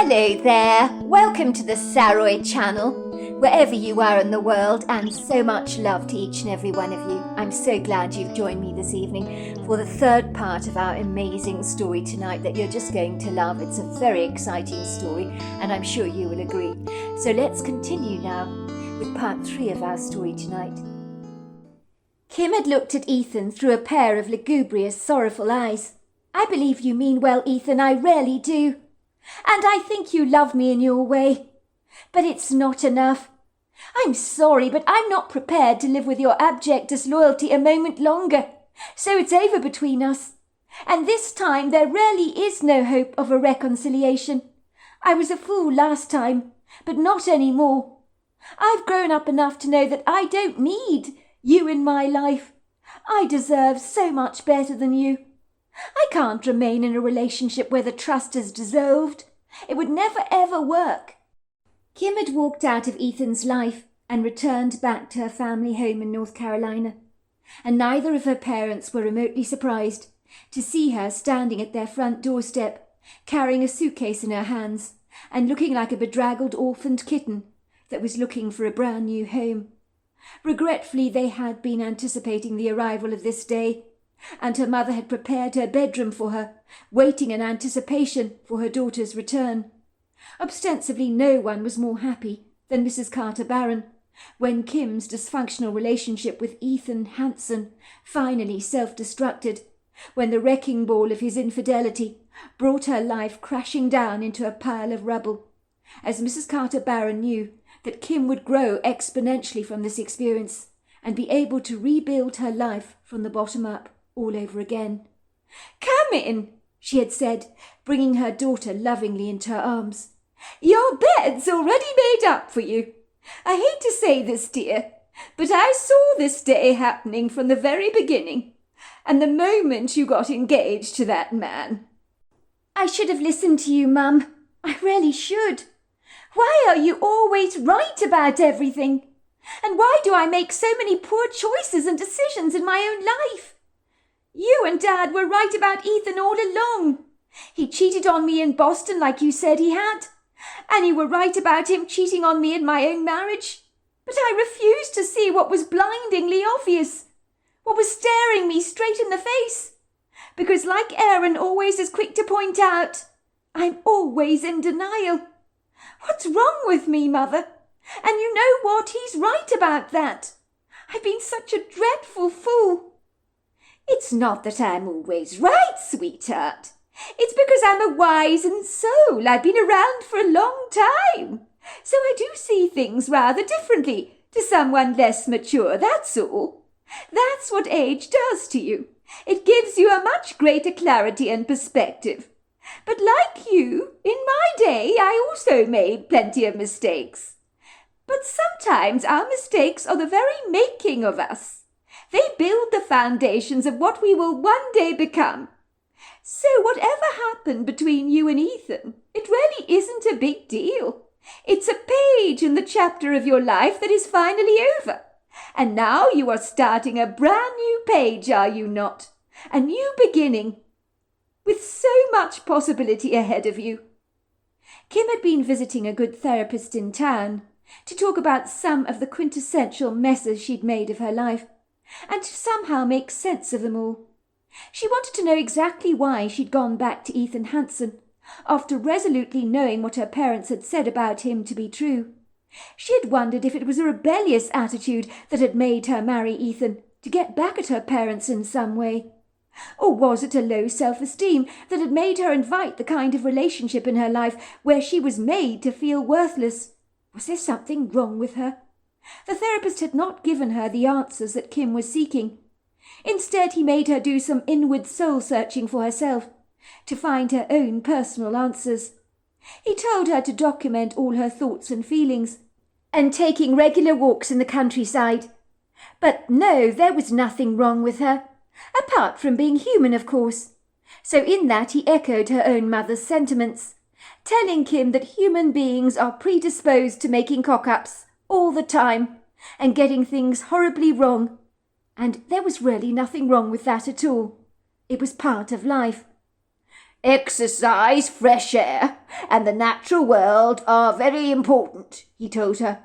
Hello there, welcome to the Saroy channel, wherever you are in the world, and so much love to each and every one of you. I'm so glad you've joined me this evening for the third part of our amazing story tonight that you're just going to love. It's a very exciting story and I'm sure you will agree. So let's continue now with part 3 of our story tonight. Kim had looked at Ethan through a pair of lugubrious, sorrowful eyes. I believe you mean well, Ethan, I really do. And I think you love me in your way. But it's not enough. I'm sorry, but I'm not prepared to live with your abject disloyalty a moment longer. So it's over between us. And this time there really is no hope of a reconciliation. I was a fool last time, but not any more. I've grown up enough to know that I don't need you in my life. I deserve so much better than you. I can't remain in a relationship where the trust is dissolved. It would never ever work. Kim had walked out of Ethan's life and returned back to her family home in North Carolina, and neither of her parents were remotely surprised to see her standing at their front doorstep, carrying a suitcase in her hands and looking like a bedraggled orphaned kitten that was looking for a brand new home. Regretfully, they had been anticipating the arrival of this day, and her mother had prepared her bedroom for her, waiting in anticipation for her daughter's return. Ostensibly no one was more happy than Mrs. Carter Barron when Kim's dysfunctional relationship with Ethan Hanson finally self-destructed, when the wrecking ball of his infidelity brought her life crashing down into a pile of rubble, as Mrs. Carter Barron knew that Kim would grow exponentially from this experience and be able to rebuild her life from the bottom up all over again. "Come in," she had said, bringing her daughter lovingly into her arms. "Your bed's already made up for you. I hate to say this, dear, but I saw this day happening from the very beginning, and the moment you got engaged to that man." "I should have listened to you, Mum. I really should. Why are you always right about everything? And why do I make so many poor choices and decisions in my own life? You and Dad were right about Ethan all along. He cheated on me in Boston like you said he had. And you were right about him cheating on me in my own marriage. But I refused to see what was blindingly obvious, what was staring me straight in the face. Because like Aaron always is quick to point out, I'm always in denial. What's wrong with me, Mother? And you know what? He's right about that. I've been such a dreadful fool." "It's not that I'm always right, sweetheart. It's because I'm a wizened soul. I've been around for a long time. So I do see things rather differently to someone less mature, that's all. That's what age does to you. It gives you a much greater clarity and perspective. But like you, in my day, I also made plenty of mistakes. But sometimes our mistakes are the very making of us. They build the foundations of what we will one day become. So whatever happened between you and Ethan, it really isn't a big deal. It's a page in the chapter of your life that is finally over. And now you are starting a brand new page, are you not? A new beginning, with so much possibility ahead of you." Kim had been visiting a good therapist in town to talk about some of the quintessential messes she'd made of her life, and to somehow make sense of them all. She wanted to know exactly why she'd gone back to Ethan Hanson, after resolutely knowing what her parents had said about him to be true. She had wondered if it was a rebellious attitude that had made her marry Ethan to get back at her parents in some way. Or was it a low self-esteem that had made her invite the kind of relationship in her life where she was made to feel worthless? Was there something wrong with her? The therapist had not given her the answers that Kim was seeking. Instead, he made her do some inward soul-searching for herself, to find her own personal answers. He told her to document all her thoughts and feelings, and taking regular walks in the countryside. But no, there was nothing wrong with her, apart from being human, of course. So in that he echoed her own mother's sentiments, telling Kim that human beings are predisposed to making cock-ups all the time and getting things horribly wrong. And there was really nothing wrong with that at all. It was part of life. "Exercise, fresh air, and the natural world are very important, he told her.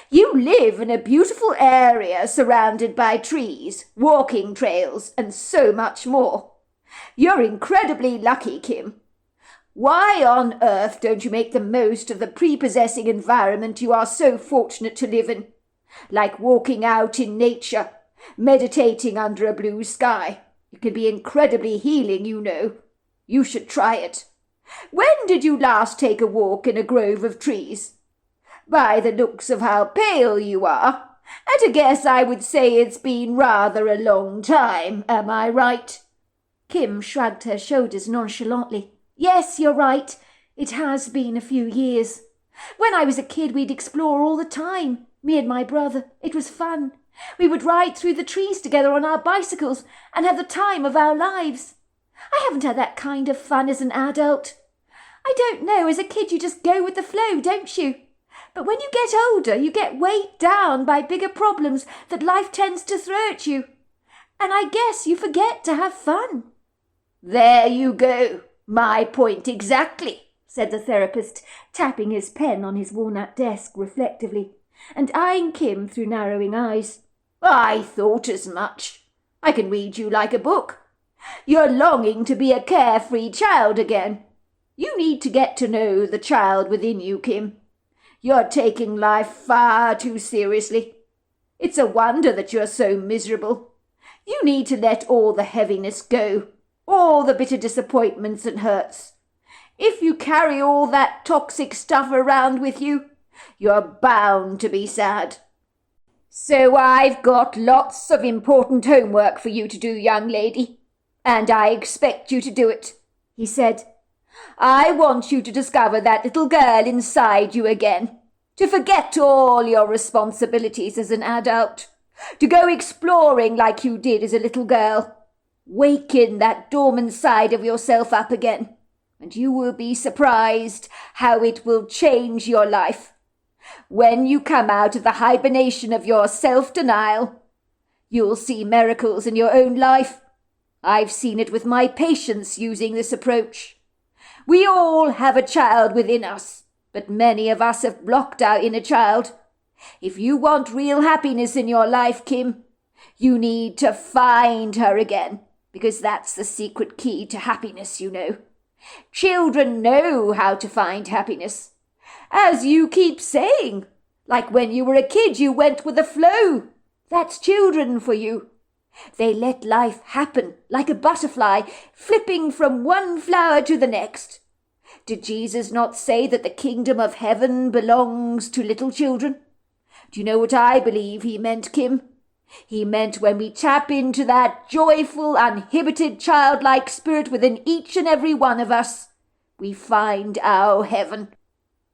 You live in a beautiful area surrounded by trees, walking trails, and so much more. You're incredibly lucky, Kim. Why on earth don't you make the most of the prepossessing environment you are so fortunate to live in? Like walking out in nature, meditating under a blue sky. It can be incredibly healing, you know. You should try it. When did you last take a walk in a grove of trees? By the looks of how pale you are, at a guess I would say it's been rather a long time, am I right? Kim shrugged her shoulders nonchalantly. Yes, you're right. It has been a few years. When I was a kid, we'd explore all the time, me and my brother. It was fun. We would ride through the trees together on our bicycles and have the time of our lives. I haven't had that kind of fun as an adult. I don't know, as a kid you just go with the flow, don't you? But when you get older, you get weighed down by bigger problems that life tends to throw at you. And I guess you forget to have fun. There you go. My point exactly, said the therapist, tapping his pen on his walnut desk reflectively, and eyeing Kim through narrowing eyes. I thought as much. I can read you like a book. You're longing to be a carefree child again. You need to get to know the child within you, Kim. You're taking life far too seriously. It's a wonder that you're so miserable. You need to let all the heaviness go, all the bitter disappointments and hurts. If you carry all that toxic stuff around with you, you're bound to be sad. So I've got lots of important homework for you to do, young lady, and I expect you to do it, he said. I want you to discover that little girl inside you again, to forget all your responsibilities as an adult, to go exploring like you did as a little girl. Waken that dormant side of yourself up again, and you will be surprised how it will change your life. When you come out of the hibernation of your self-denial, you'll see miracles in your own life. I've seen it with my patients using this approach. We all have a child within us, but many of us have blocked our inner child. If you want real happiness in your life, Kim, you need to find her again, because that's the secret key to happiness, you know. Children know how to find happiness. As you keep saying, like when you were a kid, you went with the flow. That's children for you. They let life happen like a butterfly, flipping from one flower to the next. Did Jesus not say that the kingdom of heaven belongs to little children? Do you know what I believe he meant, Kim? He meant when we tap into that joyful, uninhibited, childlike spirit within each and every one of us, we find our heaven.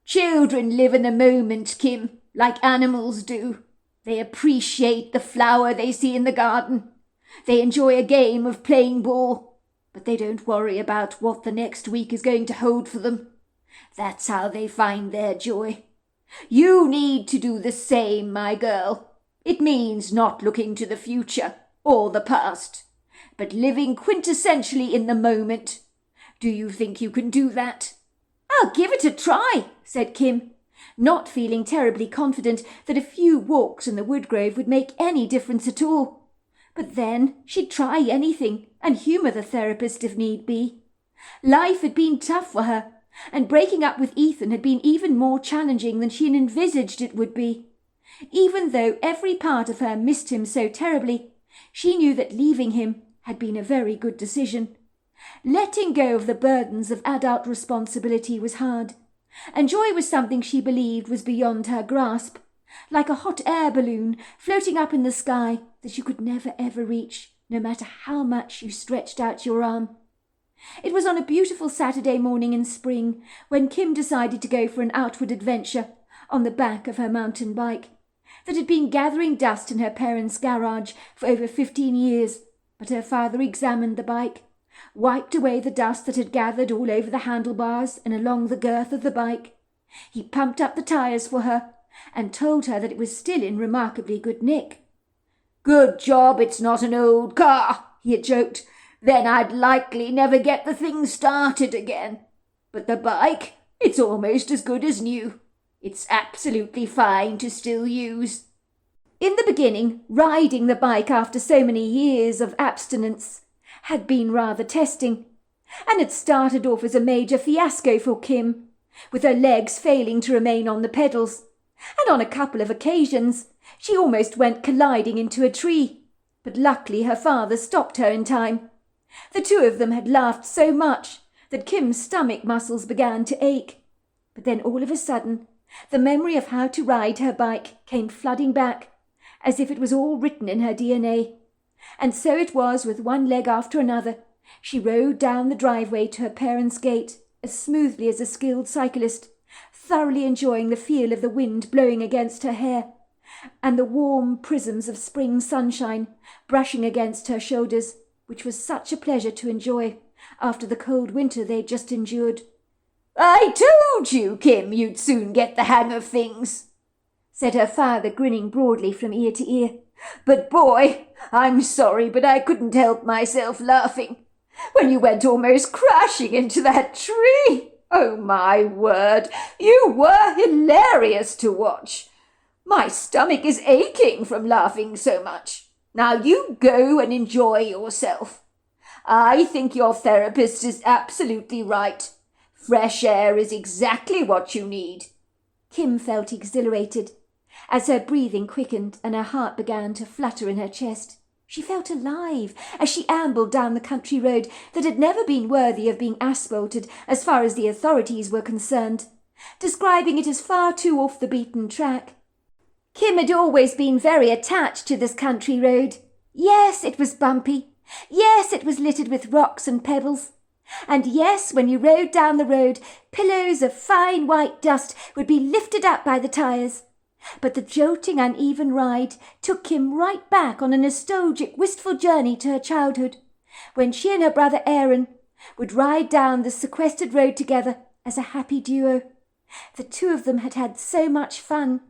Children live in the moment, Kim, like animals do. They appreciate the flower they see in the garden. They enjoy a game of playing ball, but they don't worry about what the next week is going to hold for them. That's how they find their joy. You need to do the same, my girl. It means not looking to the future or the past, but living quintessentially in the moment. Do you think you can do that? I'll give it a try, said Kim, not feeling terribly confident that a few walks in the woodgrove would make any difference at all. But then she'd try anything and humour the therapist if need be. Life had been tough for her, and breaking up with Ethan had been even more challenging than she had envisaged it would be. Even though every part of her missed him so terribly, she knew that leaving him had been a very good decision. Letting go of the burdens of adult responsibility was hard, and joy was something she believed was beyond her grasp, like a hot air balloon floating up in the sky that you could never ever reach, no matter how much you stretched out your arm. It was on a beautiful Saturday morning in spring when Kim decided to go for an outward adventure on the back of her mountain bike that had been gathering dust in her parents' garage for over 15 years, but her father examined the bike, wiped away the dust that had gathered all over the handlebars and along the girth of the bike. He pumped up the tyres for her and told her that it was still in remarkably good nick. "Good job it's not an old car," he had joked. "Then I'd likely never get the thing started again. But the bike, It's almost as good as new. It's absolutely fine to still use. In the beginning, riding the bike after so many years of abstinence had been rather testing, and had started off as a major fiasco for Kim, with her legs failing to remain on the pedals, and on a couple of occasions she almost went colliding into a tree, but luckily her father stopped her in time. The two of them had laughed so much that Kim's stomach muscles began to ache, but then all of a sudden the memory of how to ride her bike came flooding back, as if it was all written in her DNA. And so it was with one leg after another. She rode down the driveway to her parents' gate as smoothly as a skilled cyclist, thoroughly enjoying the feel of the wind blowing against her hair, and the warm prisms of spring sunshine brushing against her shoulders, which was such a pleasure to enjoy after the cold winter they'd just endured. "I told you, Kim, you'd soon get the hang of things," said her father, grinning broadly from ear to ear. "But boy, I'm sorry, but I couldn't help myself laughing when you went almost crashing into that tree. Oh, my word, you were hilarious to watch. My stomach is aching from laughing so much. Now you go and enjoy yourself. I think your therapist is absolutely right. Fresh air is exactly what you need." Kim felt exhilarated as her breathing quickened and her heart began to flutter in her chest. She felt alive as she ambled down the country road that had never been worthy of being asphalted as far as the authorities were concerned, describing it as far too off the beaten track. Kim had always been very attached to this country road. Yes, it was bumpy. Yes, it was littered with rocks and pebbles. And yes, when you rode down the road, pillows of fine white dust would be lifted up by the tyres. But the jolting, uneven ride took Kim right back on a nostalgic, wistful journey to her childhood, when she and her brother Aaron would ride down the sequestered road together as a happy duo. The two of them had had so much fun.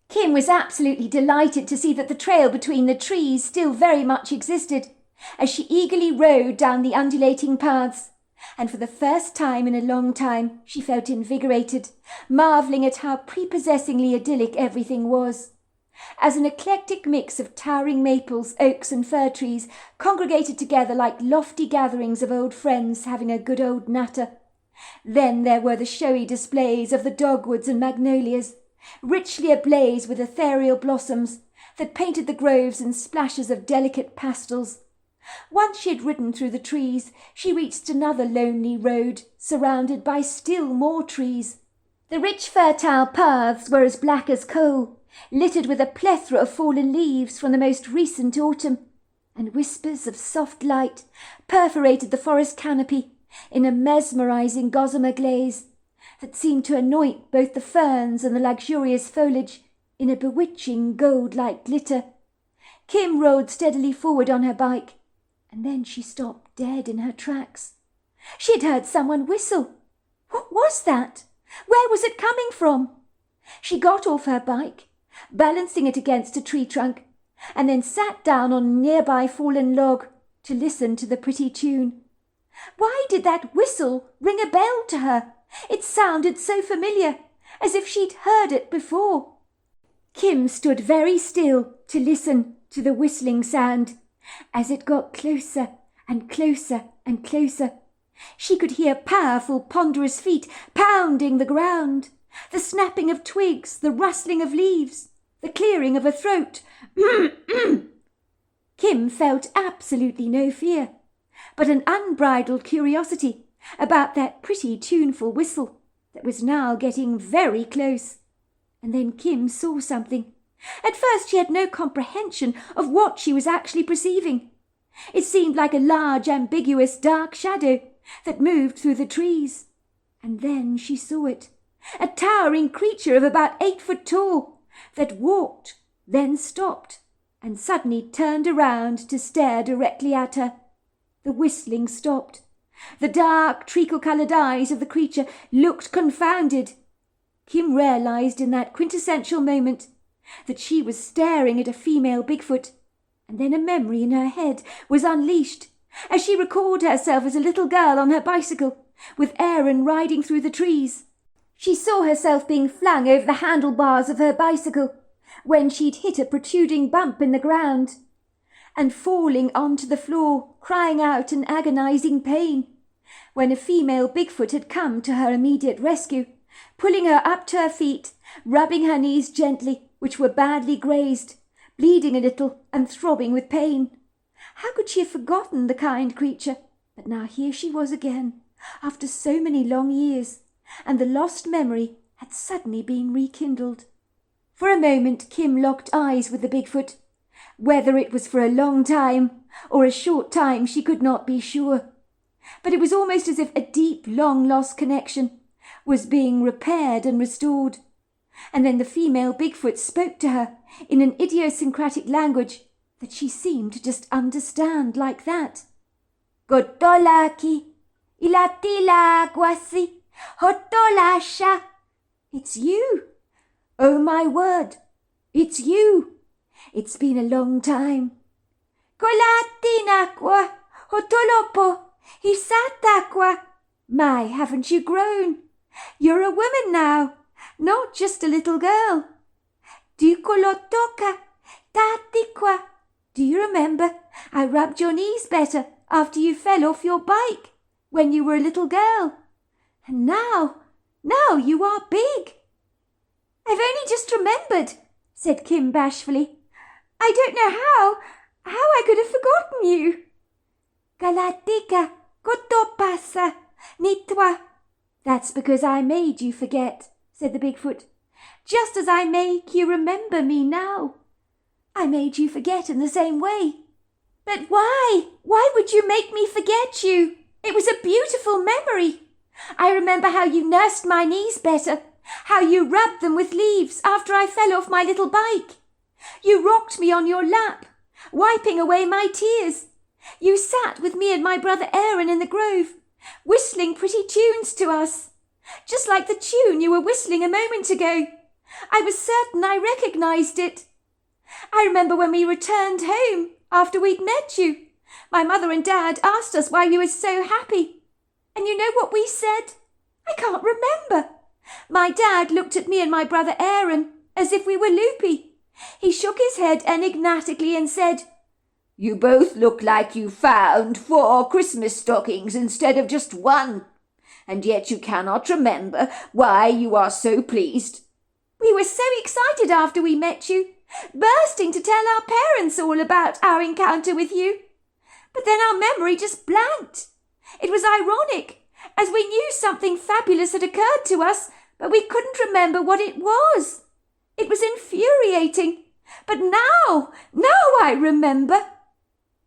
Kim was absolutely delighted to see that the trail between the trees still very much existed, as she eagerly rode down the undulating paths, and for the first time in a long time she felt invigorated, marvelling at how prepossessingly idyllic everything was. As an eclectic mix of towering maples, oaks and fir trees congregated together like lofty gatherings of old friends having a good old natter. Then there were the showy displays of the dogwoods and magnolias, richly ablaze with ethereal blossoms that painted the groves in splashes of delicate pastels. Once she had ridden through the trees, she reached another lonely road, surrounded by still more trees. The rich fertile paths were as black as coal, littered with a plethora of fallen leaves from the most recent autumn, and whispers of soft light perforated the forest canopy in a mesmerizing gossamer glaze that seemed to anoint both the ferns and the luxurious foliage in a bewitching gold-like glitter. Kim rode steadily forward on her bike, and then she stopped dead in her tracks. She had heard someone whistle. What was that? Where was it coming from? She got off her bike, balancing it against a tree trunk, and then sat down on a nearby fallen log to listen to the pretty tune. Why did that whistle ring a bell to her? It sounded so familiar, as if she'd heard it before. Kim stood very still to listen to the whistling sound. As it got closer and closer and closer, she could hear powerful, ponderous feet pounding the ground, the snapping of twigs, the rustling of leaves, the clearing of a throat. Kim felt absolutely no fear, but an unbridled curiosity about that pretty tuneful whistle that was now getting very close. And then Kim saw something. At first she had no comprehension of what she was actually perceiving. It seemed like a large, ambiguous, dark shadow that moved through the trees. And then she saw it, a towering creature of about 8 foot tall, that walked, then stopped, and suddenly turned around to stare directly at her. The whistling stopped. The dark, treacle-coloured eyes of the creature looked confounded. Kim realized in that quintessential moment that she was staring at a female Bigfoot, and then a memory in her head was unleashed as she recalled herself as a little girl on her bicycle, with Aaron riding through the trees, She saw herself being flung over the handlebars of her bicycle when she'd hit a protruding bump in the ground, and falling onto the floor, crying out in agonizing pain, when a female Bigfoot had come to her immediate rescue, pulling her up to her feet, rubbing her knees gently, which were badly grazed, bleeding a little and throbbing with pain. How could she have forgotten the kind creature? But now here she was again, after so many long years, and the lost memory had suddenly been rekindled. For a moment Kim locked eyes with the Bigfoot. Whether it was for a long time or a short time she could not be sure. But it was almost as if a deep, long-lost connection was being repaired and restored. And then the female Bigfoot spoke to her in an idiosyncratic language that she seemed to just understand like that. Gotolaki, ilatila guasi, hotolasha. It's you. Oh, my word, it's you. It's been a long time. Kolatinakwa, hotolopo, hisatakwa. My, haven't you grown? You're a woman now, not just a little girl. Dukolotoka, tatikwa. Do you remember I rubbed your knees better after you fell off your bike when you were a little girl? And now you are big. I've only just remembered, said Kim bashfully. I don't know how I could have forgotten you. Galatika, kotopasa, nitwa. That's because I made you forget, said the Bigfoot, just as I make you remember me now. I made you forget in the same way. But why? Why would you make me forget you? It was a beautiful memory. I remember how you nursed my knees better, how you rubbed them with leaves after I fell off my little bike. You rocked me on your lap, wiping away my tears. You sat with me and my brother Aaron in the grove, whistling pretty tunes to us, just like the tune you were whistling a moment ago. I was certain I recognized it. I remember when we returned home after we'd met you. My mother and Dad asked us why we were so happy. And you know what we said? I can't remember. My dad looked at me and my brother Aaron as if we were loopy. He shook his head enigmatically and said, "You both look like you found 4 Christmas stockings instead of just 1, and yet you cannot remember why you are so pleased. We were so excited after we met you, bursting to tell our parents all about our encounter with you. But then our memory just blanked. It was ironic, as we knew something fabulous had occurred to us, but we couldn't remember what it was. It was infuriating. But now I remember."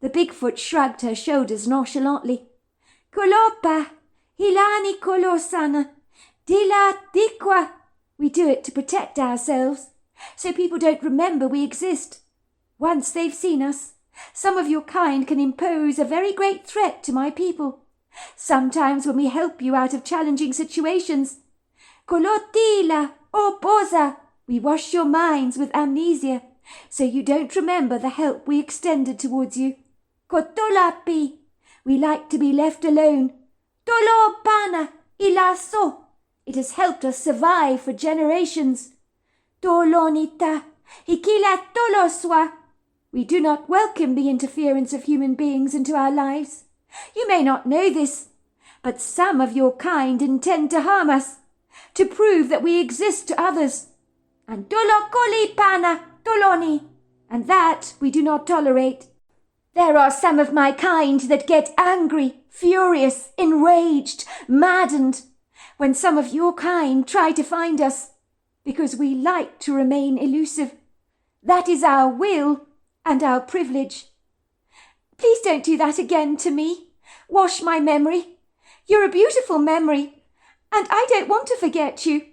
The Bigfoot shrugged her shoulders nonchalantly. "Kolopa, hilani kolosana, dila dikwa." We do it to protect ourselves, so people don't remember we exist. Once they've seen us, some of your kind can impose a very great threat to my people. Sometimes when we help you out of challenging situations, kolotila oposa, we wash your minds with amnesia, so you don't remember the help we extended towards you. Kotolapi, we like to be left alone. Tolopana, ilaso, it has helped us survive for generations. Tolonita, hikila toloswa, we do not welcome the interference of human beings into our lives. You may not know this, but some of your kind intend to harm us, to prove that we exist to others. And tolokoli pana toloni, and that we do not tolerate. There are some of my kind that get angry, furious, enraged, maddened, when some of your kind try to find us, because we like to remain elusive. That is our will and our privilege. Please don't do that again to me. Wash my memory. You're a beautiful memory, and I don't want to forget you.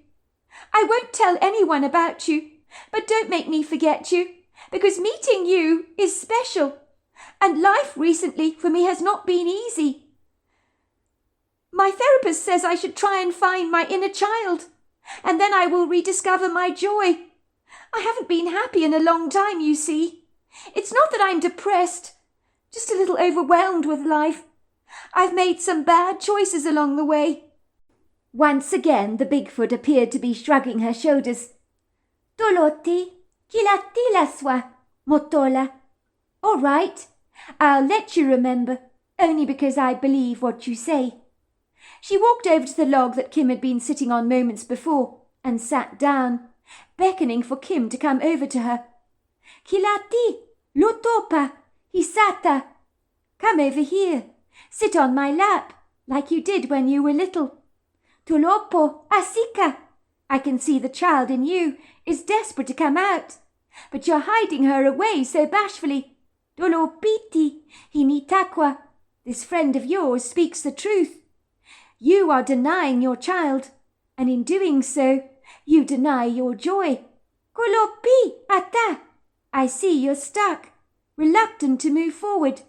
I won't tell anyone about you, but don't make me forget you, because meeting you is special, and life recently for me has not been easy. My therapist says I should try and find my inner child, and then I will rediscover my joy. I haven't been happy in a long time, you see. It's not that I'm depressed, just a little overwhelmed with life. I've made some bad choices along the way. Once again the Bigfoot appeared to be shrugging her shoulders. Doloti, kilatila swa, motola. All right, I'll let you remember, only because I believe what you say. She walked over to the log that Kim had been sitting on moments before and sat down, beckoning for Kim to come over to her. Kilati, lutopa, hisata. Come over here. Sit on my lap, like you did when you were little. Tulopo, asika. I can see the child in you is desperate to come out, but you're hiding her away so bashfully. Dolopiti, hinitakwa. This friend of yours speaks the truth. You are denying your child, and in doing so, you deny your joy. Kolopi, ata. I see you're stuck, reluctant to move forward.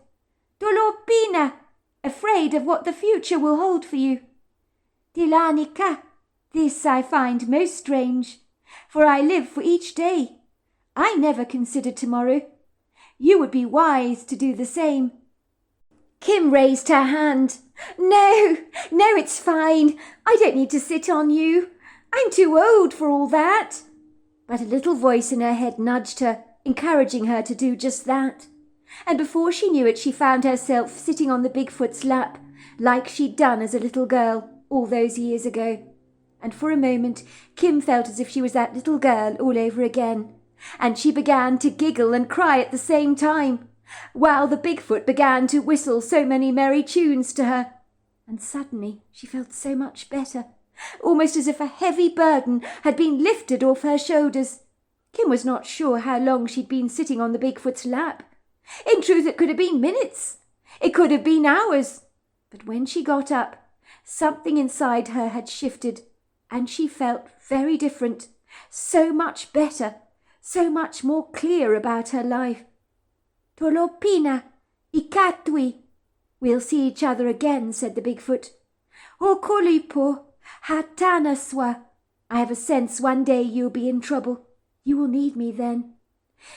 Dolopina, afraid of what the future will hold for you. Tilanika, this I find most strange, for I live for each day. I never consider tomorrow. You would be wise to do the same. Kim raised her hand. No, it's fine. I don't need to sit on you. I'm too old for all that. But a little voice in her head nudged her, encouraging her to do just that. And before she knew it, she found herself sitting on the Bigfoot's lap, like she'd done as a little girl all those years ago. And for a moment, Kim felt as if she was that little girl all over again. And she began to giggle and cry at the same time, while the Bigfoot began to whistle so many merry tunes to her. And suddenly she felt so much better, almost as if a heavy burden had been lifted off her shoulders. Kim was not sure how long she'd been sitting on the Bigfoot's lap. In truth, it could have been minutes. It could have been hours. But when she got up, something inside her had shifted, and she felt very different, so much better, so much more clear about her life. Tolopina, ikatui. We'll see each other again, said the Bigfoot. Okolipo, hatanaswa. I have a sense one day you'll be in trouble. You will need me then.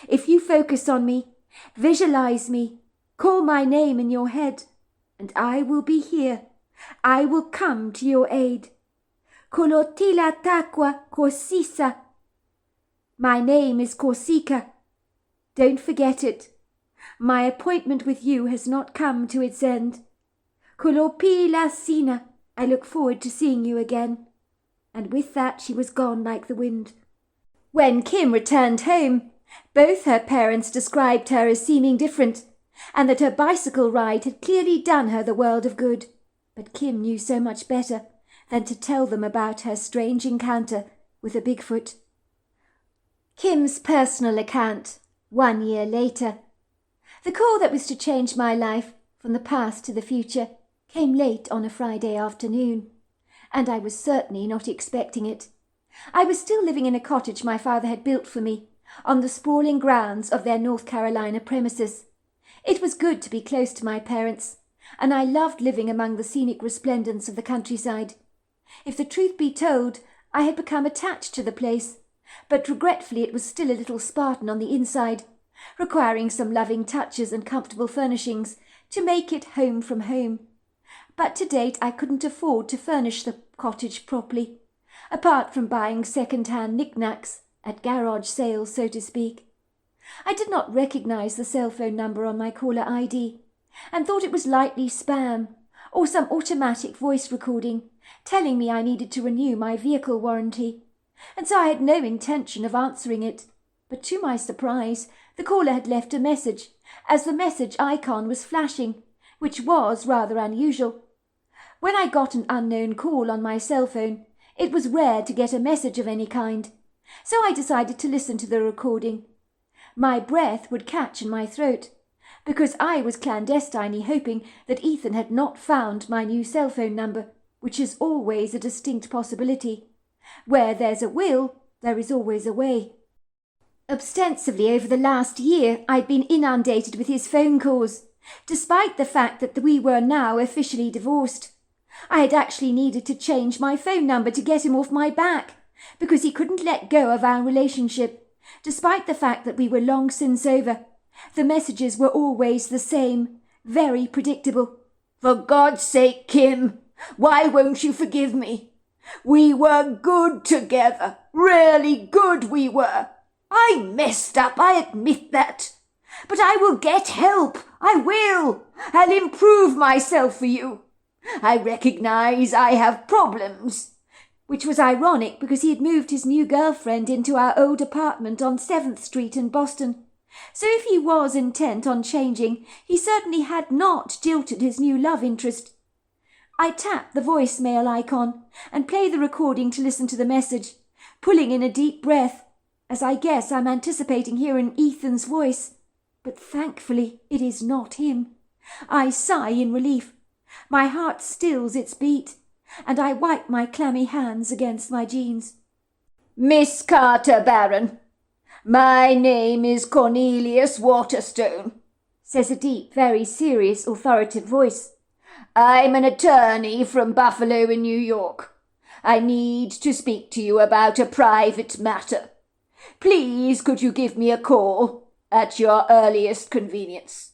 If you focus on me, visualize me, call my name in your head, and I will be here. I will come to your aid. Kolotila takwa Korsisa. My name is Korsika. Don't forget it. My appointment with you has not come to its end. Kolopila Sina. I look forward to seeing you again. And with that she was gone like the wind. When Kim returned home, both her parents described her as seeming different, and that her bicycle ride had clearly done her the world of good. But Kim knew so much better than to tell them about her strange encounter with a Bigfoot. Kim's personal account, 1 year later. The call that was to change my life from the past to the future came late on a Friday afternoon, and I was certainly not expecting it. I was still living in a cottage my father had built for me on the sprawling grounds of their North Carolina premises. It was good to be close to my parents, and I loved living among the scenic resplendence of the countryside. If the truth be told, I had become attached to the place, but regretfully it was still a little Spartan on the inside, requiring some loving touches and comfortable furnishings to make it home from home. But to date I couldn't afford to furnish the cottage properly, apart from buying second-hand knickknacks at garage sales, so to speak. I did not recognize the cell phone number on my caller ID, and thought it was likely spam, or some automatic voice recording telling me I needed to renew my vehicle warranty, and so I had no intention of answering it. But to my surprise, the caller had left a message, as the message icon was flashing, which was rather unusual. When I got an unknown call on my cell phone, it was rare to get a message of any kind, so I decided to listen to the recording. My breath would catch in my throat, because I was clandestinely hoping that Ethan had not found my new cell phone number, which is always a distinct possibility. Where there's a will, there is always a way. Ostensibly over the last year I'd been inundated with his phone calls, despite the fact that we were now officially divorced. I had actually needed to change my phone number to get him off my back, because he couldn't let go of our relationship, despite the fact that we were long since over. The messages were always the same, very predictable. "For God's sake, Kim, why won't you forgive me? We were good together, really good we were. I messed up, I admit that. But I will get help, I will. I'll improve myself for you. I recognize I have problems. Which was ironic because he had moved his new girlfriend into our old apartment on 7th Street in Boston. So if he was intent on changing, he certainly had not jilted his new love interest. I tap the voicemail icon and play the recording to listen to the message, pulling in a deep breath, as I guess I'm anticipating hearing Ethan's voice. But thankfully it is not him. I sigh in relief. My heart stills its beat, and I wipe my clammy hands against my jeans. Miss Carter Barron, my name is Cornelius Waterstone, says a deep, very serious, authoritative voice. I'm an attorney from Buffalo in New York. I need to speak to you about a private matter. Please could you give me a call at your earliest convenience?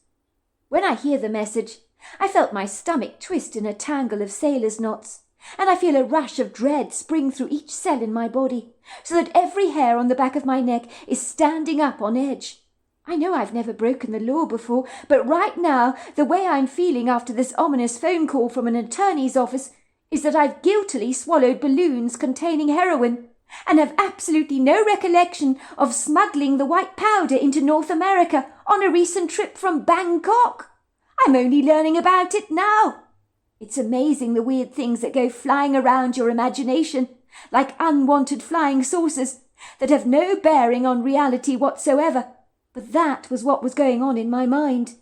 When I hear the message, I felt my stomach twist in a tangle of sailor's knots, and I feel a rush of dread spring through each cell in my body, so that every hair on the back of my neck is standing up on edge. I know I've never broken the law before, but right now, the way I'm feeling after this ominous phone call from an attorney's office is that I've guiltily swallowed balloons containing heroin, and have absolutely no recollection of smuggling the white powder into North America on a recent trip from Bangkok. I'm only learning about it now. It's amazing the weird things that go flying around your imagination, like unwanted flying saucers, that have no bearing on reality whatsoever. But that was what was going on in my mind.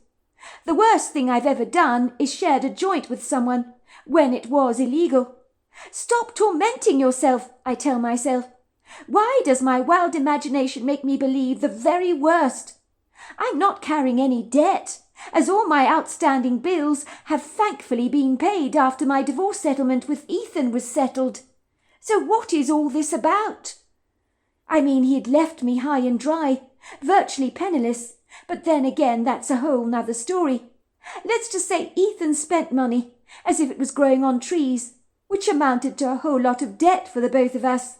The worst thing I've ever done is shared a joint with someone, when it was illegal. Stop tormenting yourself, I tell myself. Why does my wild imagination make me believe the very worst? I'm not carrying any debt, as all my outstanding bills have thankfully been paid after my divorce settlement with Ethan was settled. So what is all this about? I mean, he had left me high and dry, virtually penniless, but then again that's a whole nother story. Let's just say Ethan spent money, as if it was growing on trees, which amounted to a whole lot of debt for the both of us.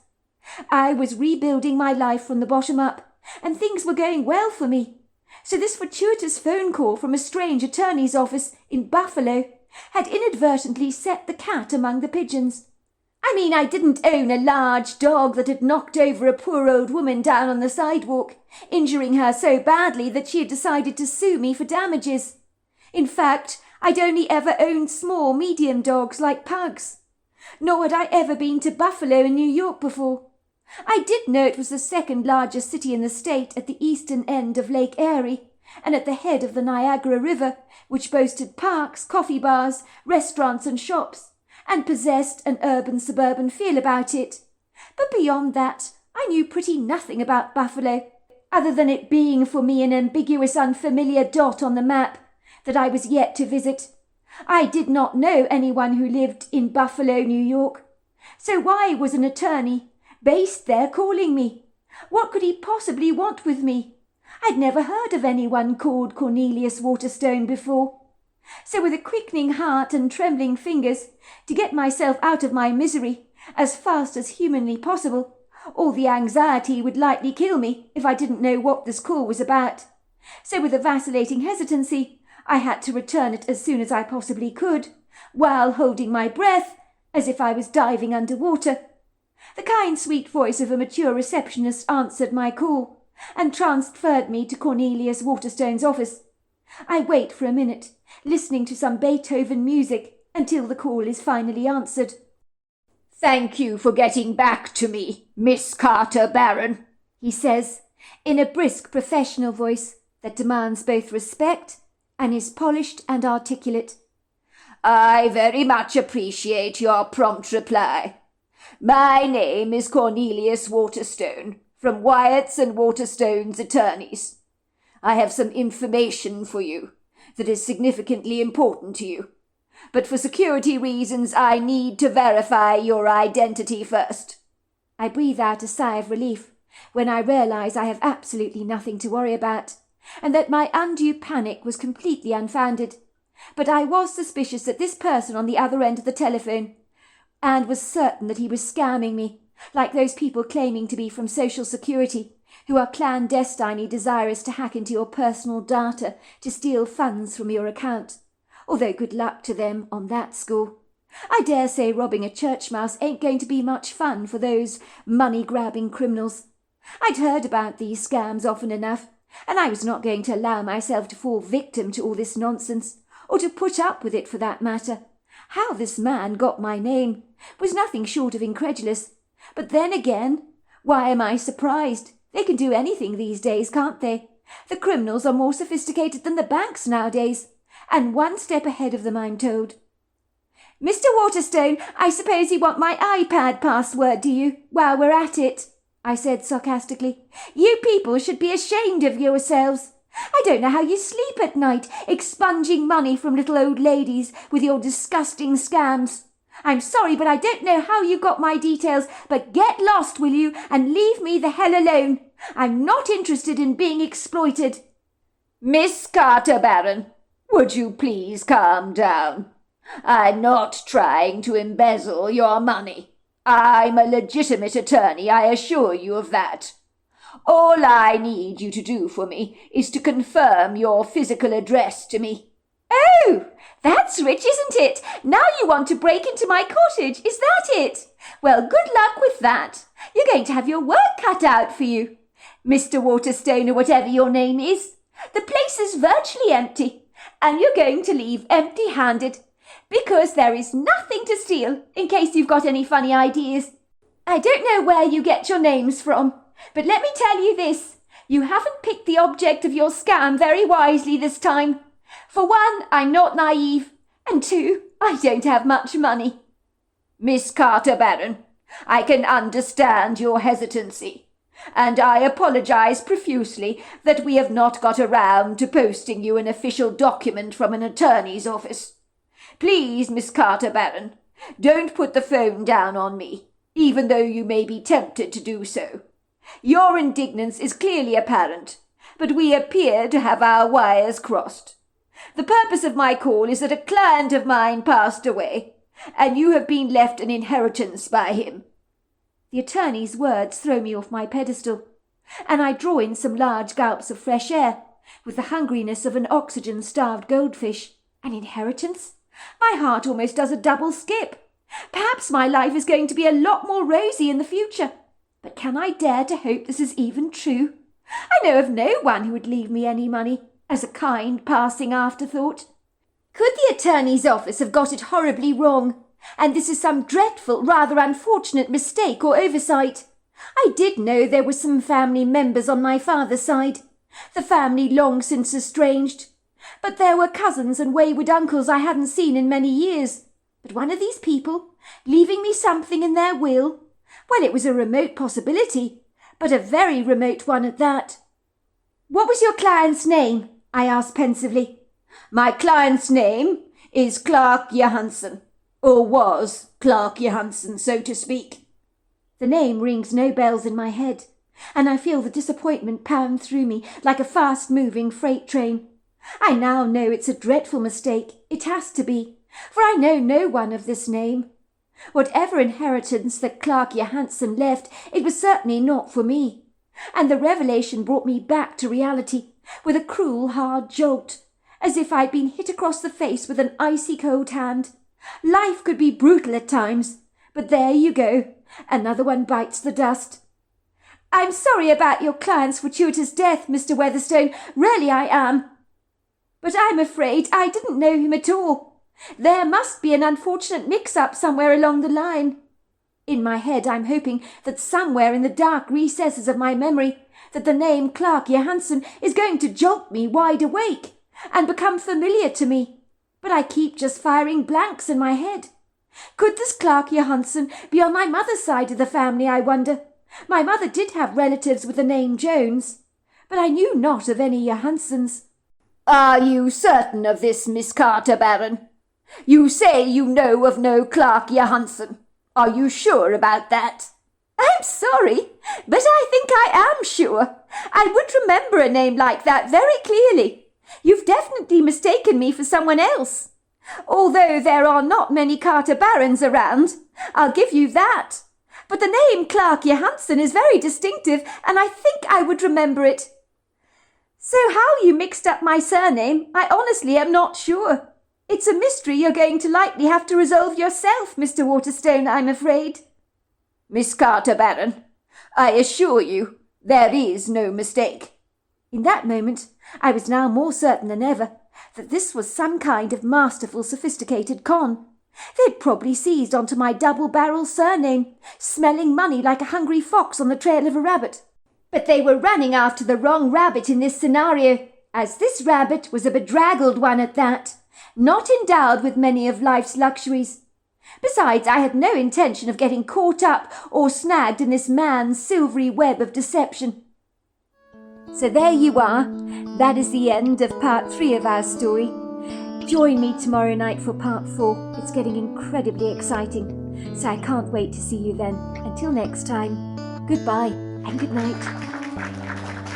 I was rebuilding my life from the bottom up, and things were going well for me. So this fortuitous phone call from a strange attorney's office in Buffalo had inadvertently set the cat among the pigeons. I mean, I didn't own a large dog that had knocked over a poor old woman down on the sidewalk, injuring her so badly that she had decided to sue me for damages. In fact, I'd only ever owned small, medium dogs like pugs. Nor had I ever been to Buffalo in New York before. I did know it was the second largest city in the state at the eastern end of Lake Erie, and at the head of the Niagara River, which boasted parks, coffee bars, restaurants and shops, and possessed an urban-suburban feel about it. But beyond that, I knew pretty nothing about Buffalo, other than it being for me an ambiguous, unfamiliar dot on the map that I was yet to visit. I did not know anyone who lived in Buffalo, New York. So why was an attorney based there calling me? What could he possibly want with me? I'd never heard of anyone called Cornelius Waterstone before. So with a quickening heart and trembling fingers, to get myself out of my misery as fast as humanly possible, all the anxiety would likely kill me if I didn't know what this call was about. So with a vacillating hesitancy, I had to return it as soon as I possibly could, while holding my breath as if I was diving underwater. The kind, sweet voice of a mature receptionist answered my call and transferred me to Cornelius Waterstone's office. I wait for a minute, listening to some Beethoven music until the call is finally answered. "Thank you for getting back to me, Miss Carter Barron," he says, in a brisk professional voice that demands both respect and is polished and articulate. "I very much appreciate your prompt reply. My name is Cornelius Waterstone, from Wyatt's and Waterstone's attorneys. I have some information for you that is significantly important to you, but for security reasons I need to verify your identity first." I breathe out a sigh of relief when I realize I have absolutely nothing to worry about, and that my undue panic was completely unfounded. But I was suspicious that this person on the other end of the telephone and was certain that he was scamming me, like those people claiming to be from Social Security, who are clandestinely desirous to hack into your personal data to steal funds from your account. Although good luck to them on that score. I dare say robbing a church mouse ain't going to be much fun for those money-grabbing criminals. I'd heard about these scams often enough, and I was not going to allow myself to fall victim to all this nonsense, or to put up with it for that matter. How this man got my name was nothing short of incredulous. But then again, why am I surprised? They can do anything these days, can't they? The criminals are more sophisticated than the banks nowadays, and one step ahead of them, I'm told. Mr. Waterstone, I suppose you want my iPad password, do you, while we're at it? I said sarcastically. You people should be ashamed of yourselves. I don't know how you sleep at night, expunging money from little old ladies with your disgusting scams. I'm sorry, but I don't know how you got my details, but get lost, will you, and leave me the hell alone. I'm not interested in being exploited. Miss Carter Baron, would you please calm down? I'm not trying to embezzle your money. I'm a legitimate attorney, I assure you of that. All I need you to do for me is to confirm your physical address to me. Oh, that's rich, isn't it? Now you want to break into my cottage, is that it? Well, good luck with that. You're going to have your work cut out for you. Mr. Waterstone, or whatever your name is. The place is virtually empty, and you're going to leave empty-handed, because there is nothing to steal, in case you've got any funny ideas. I don't know where you get your names from, but let me tell you this. You haven't picked the object of your scam very wisely this time. For one, I'm not naive, and two, I don't have much money. Miss Carter Baron, I can understand your hesitancy, and I apologize profusely that we have not got around to posting you an official document from an attorney's office. Please, Miss Carter Baron, don't put the phone down on me, even though you may be tempted to do so. Your indignance is clearly apparent, but we appear to have our wires crossed. The purpose of my call is that a client of mine passed away, and you have been left an inheritance by him. The attorney's words throw me off my pedestal, and I draw in some large gulps of fresh air, with the hungriness of an oxygen-starved goldfish. An inheritance? My heart almost does a double skip. Perhaps my life is going to be a lot more rosy in the future. But can I dare to hope this is even true? I know of no one who would leave me any money, as a kind passing afterthought. Could the attorney's office have got it horribly wrong, and this is some dreadful, rather unfortunate mistake or oversight? I did know there were some family members on my father's side, the family long since estranged, but there were cousins and wayward uncles I hadn't seen in many years. But one of these people, leaving me something in their will, well, it was a remote possibility, but a very remote one at that. What was your client's name? I asked pensively. My client's name is Clark Johansson, or was Clark Johansson, so to speak. The name rings no bells in my head, and I feel the disappointment pound through me like a fast-moving freight train. I now know it's a dreadful mistake. It has to be, for I know no one of this name. Whatever inheritance that Clark Johansson left, it was certainly not for me, and the revelation brought me back to reality with a cruel, hard jolt, as if I'd been hit across the face with an icy cold hand. Life could be brutal at times, but there you go, another one bites the dust. I'm sorry about your client's fortuitous death, Mr. Weatherstone, really I am. But I'm afraid I didn't know him at all. There must be an unfortunate mix-up somewhere along the line. In my head I'm hoping that somewhere in the dark recesses of my memory that the name Clark Johansson is going to jolt me wide awake and become familiar to me. But I keep just firing blanks in my head. Could this Clark Johansson be on my mother's side of the family, I wonder? My mother did have relatives with the name Jones, but I knew not of any Johanssons. Are you certain of this, Miss Carter Baron? You say you know of no Clark Johansson. Are you sure about that? I'm sorry, but I think I am sure. I would remember a name like that very clearly. You've definitely mistaken me for someone else. Although there are not many Carter Barons around, I'll give you that. But the name Clark Johansson is very distinctive, and I think I would remember it. So how you mixed up my surname, I honestly am not sure. It's a mystery you're going to likely have to resolve yourself, Mr. Waterstone, I'm afraid. Miss Carter Baron, I assure you, there is no mistake. In that moment, I was now more certain than ever that this was some kind of masterful, sophisticated con. They'd probably seized onto my double-barrel surname, smelling money like a hungry fox on the trail of a rabbit. But they were running after the wrong rabbit in this scenario, as this rabbit was a bedraggled one at that, not endowed with many of life's luxuries. Besides, I had no intention of getting caught up or snagged in this man's silvery web of deception. So there you are. That is the end of part 3 of our story. Join me tomorrow night for part 4. It's getting incredibly exciting, so I can't wait to see you then. Until next time, goodbye and good night.